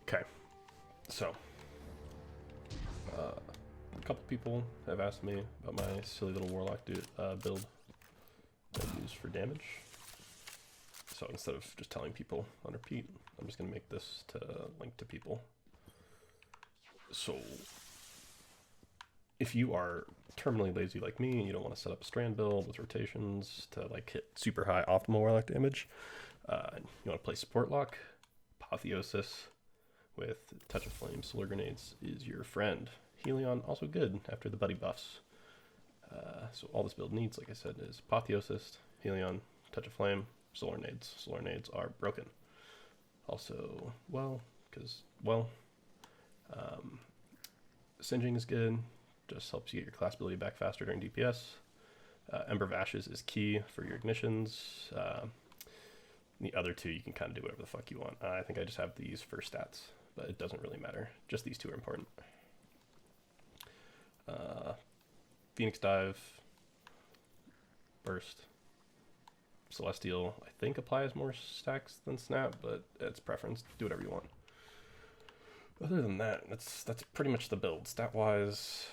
Okay, so a couple people have asked me about my silly little warlock build that I use for damage. So instead of just telling people on repeat, I'm just going to make this to link to people. So if you are terminally lazy like me and you don't want to set up a strand build with rotations to like hit super high optimal warlock damage, you want to play support lock, Apotheosis with Touch of Flame, Solar Grenades is your friend. Helion, also good after the buddy buffs. So all this build needs, like I said, is Apotheosis, Helion, Touch of Flame, Solar Nades. Solar Nades are broken. Also, Singeing is good, just helps you get your class ability back faster during DPS. Ember of Ashes is key for your ignitions. The other two, you can kind of do whatever the fuck you want. I think I just have these for stats, but it doesn't really matter. Just these two are important. Phoenix Dive, Burst, Celestial, I think applies more stacks than Snap, but it's preference. Do whatever you want. Other than that, that's pretty much the build. Stat-wise,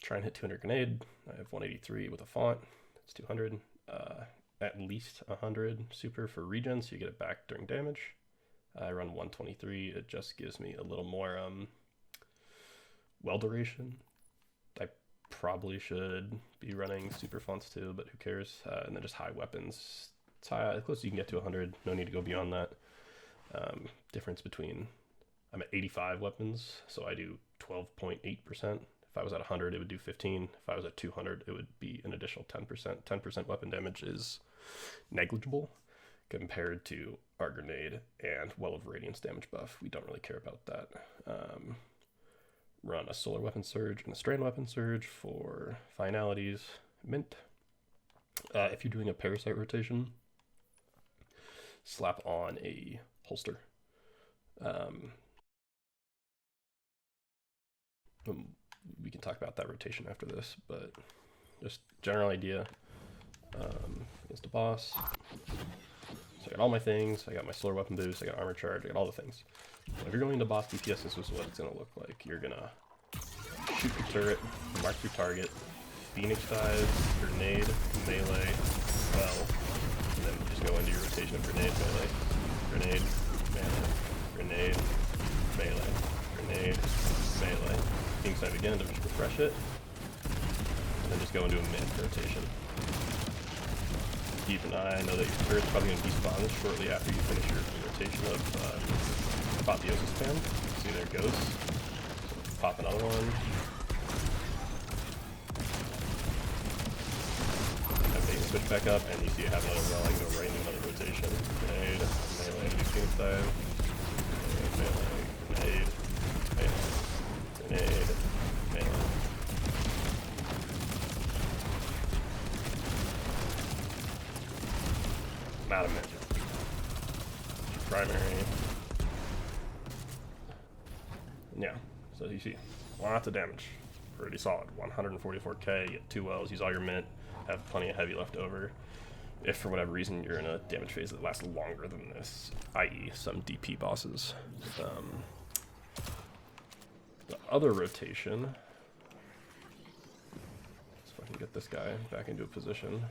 try and hit 200 grenade. I have 183 with a font. That's 200. At least 100 super for regen, so you get it back during damage. I run 123. It just gives me a little more well duration. I probably should be running super fonts too, but who cares? And then just high weapons. It's high, as close as you can get to 100. No need to go beyond that. Difference between, I'm at 85 weapons, so I do 12.8%. If I was at 100, it would do 15. If I was at 200, it would be an additional 10%. 10% weapon damage is negligible compared to our grenade and Well of Radiance damage buff. We don't really care about that. Run a solar weapon surge and a strand weapon surge for finalities. Mint. If you're doing a parasite rotation, slap on a holster. We can talk about that rotation after this, but just general idea. Against a boss. So I got all my things. I got my solar weapon boost. I got armor charge. I got all the things. So if you're going into boss DPS, this is what it's gonna look like. You're gonna shoot your turret, mark your target, Phoenix Dive, grenade, melee, spell, and then just go into your rotation of grenade, melee, grenade, melee, grenade, melee, grenade, melee. Phoenix Dive again to just refresh it, and then just go into a mid rotation. Keep an eye. I know that your turret's probably going to despawn shortly after you finish your rotation of Apotheosis Fan. See, there it goes. So pop another one. And they switch back up, and you see I have another well. I can go right into another rotation. Grenade, melee, Phoenix Dive. Melee, grenade, melee, grenade, melee. Out of magic. Primary. Yeah, so you see, lots of damage. Pretty solid. 144k, get 2 wells, use all your mint, have plenty of heavy left over. If for whatever reason you're in a damage phase that lasts longer than this, i.e. some DP bosses. The other rotation, let's fucking get this guy back into a position.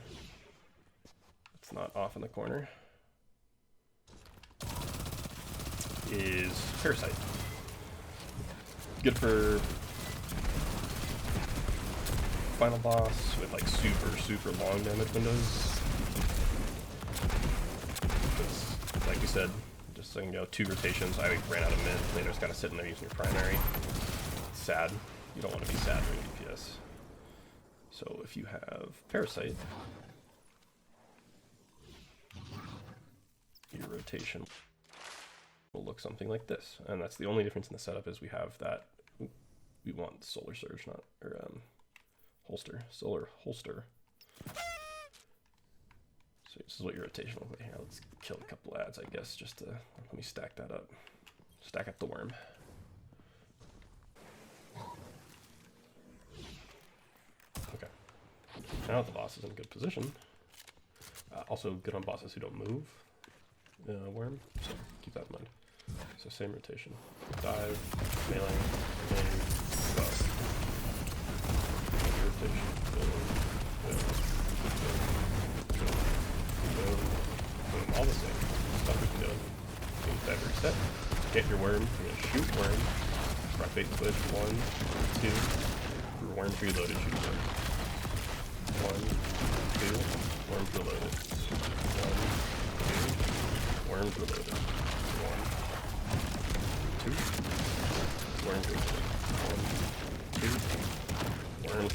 It's not off in the corner, is Parasite. Good for final boss with like super long damage windows. Because, like we said, just so you know, 2 rotations, I ran out of mint, and they're just kind of sitting there using your primary. It's sad. You don't want to be sad during DPS. So if you have Parasite, your rotation will look something like this, and that's the only difference in the setup is we have that. We want solar surge, not or holster, solar holster. So this is what your rotation will look like. Here, let's kill a couple ads, I guess, just to let me stack that up. Stack up the worm. Okay. Now the boss is in a good position. Also good on bosses who don't move. Worm, so keep that in mind. So same rotation. Dive, mailing, main, buff. Rotation. Boom, all the same stuff we can do. Dive reset. Get your worm. You're gonna shoot worm. Rock bait switch. 1, 2. Worm preloaded. Shoot worm. 1, 2. Worm preloaded. 1, 2. Worms reloaded. 1, 2. Worms reloaded. 1, 2. Worms